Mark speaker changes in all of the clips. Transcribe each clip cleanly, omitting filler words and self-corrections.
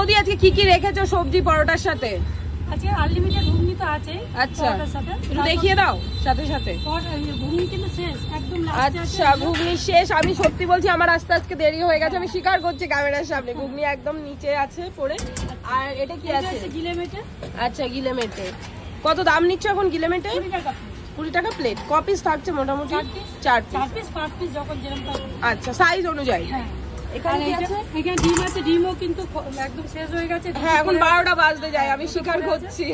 Speaker 1: বৌদি আজকে কি কি রেখেছো সবজি পরোটার সাথে?
Speaker 2: আজকে আনলিমিটেড ঘুগনি তো আছে।
Speaker 1: আচ্ছা, একটু দেখিয়ে দাও সাথে সাথে।
Speaker 2: ঘুগনি কিন্তু শেষ একদম।
Speaker 1: আচ্ছা, ঘুগনি শেষ। আমি সত্যি বলছি আমার আসতে আজকে দেরি হয়ে গেছে, আমি স্বীকার করছি ক্যামেরার সামনে। ঘুগনি একদম নিচে আছে পড়ে। আর এটা কি আছে?
Speaker 2: গিলেমেটে।
Speaker 1: আচ্ছা, গিলেমেটে। কত দাম নিচ্ছ এখন গিলেমেটে? 20 টাকা প্লেট। ক পিস থাকছে মোটামুটি? 4 পিস। 5 পিস যখন যেরকম। আচ্ছা, সাইজ অনুযায়ী। এখানে কি আছে?
Speaker 2: এখানে ডিম আছে, ডিমও কিন্তু একদম শেষ হয়ে গেছে।
Speaker 1: হ্যাঁ, এখন 12টা বাজতে যায়, আমি স্বীকার করছি।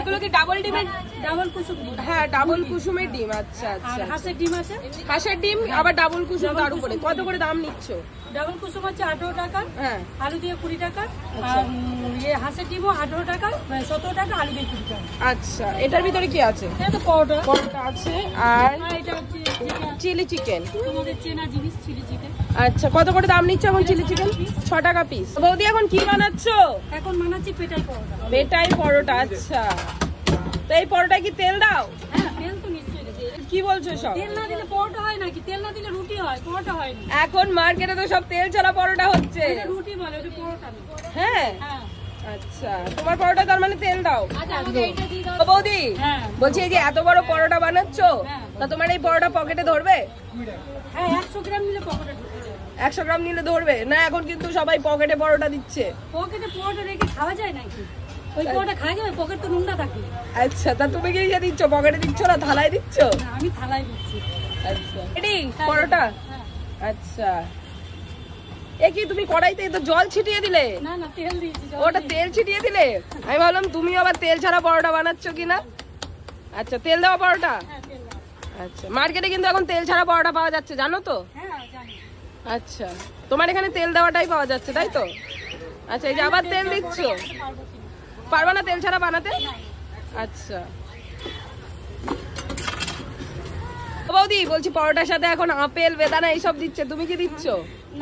Speaker 1: এগুলো কি ডাবল ডিমের?
Speaker 2: ডাবল কুসুম।
Speaker 1: হ্যাঁ, ডাবল কুসুমের ডিম। আচ্ছা আচ্ছা।
Speaker 2: হাঁসের ডিম আছে।
Speaker 1: হাঁসের ডিম আবার ডাবল কুসুম তার উপরে। কত করে দাম নিচ্ছ?
Speaker 2: ডাবল কুসুম হচ্ছে 18 টাকা।
Speaker 1: হ্যাঁ,
Speaker 2: আলু দিয়ে 20 টাকা। আর হাঁসের ডিমও 18 টাকা, 17 টাকা, আলু দিয়ে 20 টাকা।
Speaker 1: আচ্ছা, এটার ভিতরে কি আছে?
Speaker 2: এটা তো পরোটা।
Speaker 1: পরোটা আছে আর
Speaker 2: এটা হচ্ছে
Speaker 1: চিলি চিকেন।
Speaker 2: তোমাদের চেনা জিনিস চিলি চিকেন।
Speaker 1: আচ্ছা, কত করে দাম নিচ্ছ এখন চিলি চিকেন? 6 টাকা পিস। বৌদি এখন কি বানাচ্ছো?
Speaker 2: এখন বানাচ্ছি পেটাই পরোটা।
Speaker 1: পেটাই পরোটা। আচ্ছা, তো এই পরোটায় কি তেল দাও?
Speaker 2: হ্যাঁ, তেল তো নিশ্চয়ই।
Speaker 1: কি বলছো সব?
Speaker 2: তেল না দিলে পরোটা হয় নাকি? তেল না দিলে রুটি হয়, পরোটা হয় না।
Speaker 1: এখন মার্কেটে তো সব তেল ছাড়া পরোটা হচ্ছে।
Speaker 2: এটা রুটি বলে, ওটা পরোটা না।
Speaker 1: হ্যাঁ,
Speaker 2: হ্যাঁ।
Speaker 1: আচ্ছা, তোমার পরোটা তার মানে তেল দাও?
Speaker 2: আচ্ছা, আমাকে এইটা দিয়ে দাও।
Speaker 1: ও বৌদি,
Speaker 2: হ্যাঁ।
Speaker 1: বলছি এই যে এত বড় পরোটা বানাচ্ছো, তা তোমার এই পরোটা পকেটে ধরবে?
Speaker 2: হ্যাঁ, 100 গ্রাম নিলে পকেটে ঢুকে যাবে।
Speaker 1: 100 গ্রাম নিলে ধরবে না? এখন কিন্তু সবাই পকেটে পরোটা দিচ্ছে।
Speaker 2: পকেটে পরোটা রেখে খাওয়া যায় নাকি? ওই পরোটা খাওয়া যাবে? পকেট তো নোংরা থাকে।
Speaker 1: আচ্ছা, তা তুমি কি ইয়ে দিচ্ছ? পকেটে দিচ্ছ না, থালায় দিচ্ছ?
Speaker 2: না, আমি থালায় দিচ্ছি।
Speaker 1: আচ্ছা, এডি পরোটা। আচ্ছা, এ কি তুমি কড়াইতে তো জল ছিটিয়ে দিলে?
Speaker 2: না না, তেল দিয়েছি।
Speaker 1: ওটা তেল ছিটিয়ে দিলে? আমি ভাবলাম তুমি আবার তেল ছাড়া পরোটা বানাচ্ছ কিনা। আচ্ছা, তেল দেওয়া পরোটা।
Speaker 2: হ্যাঁ, তেল দাও।
Speaker 1: আচ্ছা, মার্কেটে কিন্তু এখন তেল ছাড়া পরোটা পাওয়া যাচ্ছে, জানো তো?
Speaker 2: হ্যাঁ, জানি।
Speaker 1: আচ্ছা, তোমার এখানে তেল দেওয়াটাই পাওয়া যাচ্ছে, তাই তো? আচ্ছা, এই যে আবার তেল দিচ্ছ, পারবা না তেল ছাড়া বানাতে? আচ্ছা, বৌদি বলছি পরোটার সাথে এখন আপেল বেদানা এইসব দিচ্ছে, তুমি কি দিচ্ছ?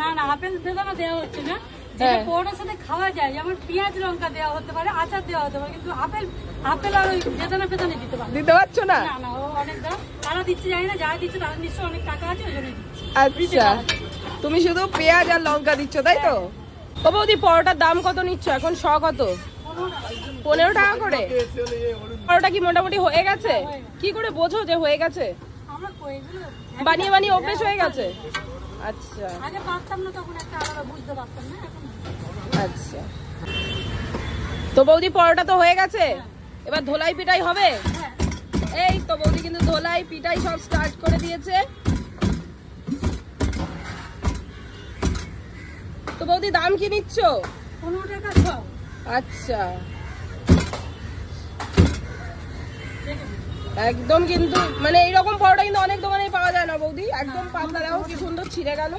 Speaker 2: না না, আপেল বেদানা দেওয়া হচ্ছে না। যেটা
Speaker 1: হ্যাঁ।
Speaker 2: পরোটার সাথে খাওয়া যায়, যেমন পেঁয়াজ লঙ্কা দেওয়া হতে পারে, আচার দেওয়া হতে পারে, কিন্তু আপেল আর ওই বেদানা দিতে পারে
Speaker 1: দিতে পারছো না?
Speaker 2: না না, ও অনেক দাম। তারা দিচ্ছে জানি না, যারা দিচ্ছে তারা নিশ্চয়ই অনেক টাকা আছে, ওই জন্য দিচ্ছে।
Speaker 1: আচ্ছা, তুমি শুধু পেঁয়াজ আর লঙ্কা দিচ্ছ, তাই তো? ও বৌদি, পরোটার দাম কত নিচ্ছ এখন? শ কত? 15 টাকা করে। পরোটা কি মোটামুটি হয়ে গেছে? কি করে বোঝো যে হয়ে গেছে?
Speaker 2: আমরা এগুলো
Speaker 1: বানিয়ে বানিয়ে অভ্যেস হয়ে গেছে। আচ্ছা
Speaker 2: আগে পারতাম না, তখন একটা আলাদা বুঝতে পারতাম না, এখন
Speaker 1: আচ্ছা। তো বৌদি পরোটা তো হয়ে গেছে, এবার ধোলাই পিটাই হবে। এই তো বৌদি কিন্তু ধোলাই পিটাই সব স্টার্ট করে দিয়েছে। তো বৌদি দাম কি নিচ্ছ?
Speaker 2: 15 টাকা সব।
Speaker 1: আচ্ছা, একদম কিন্তু মানে এইরকম পরোটা কিন্তু অনেক দোকানেই পাওয়া যায় না বৌদি। একদম পাতলা, দেখো কি সুন্দর ছিঁড়ে গেল।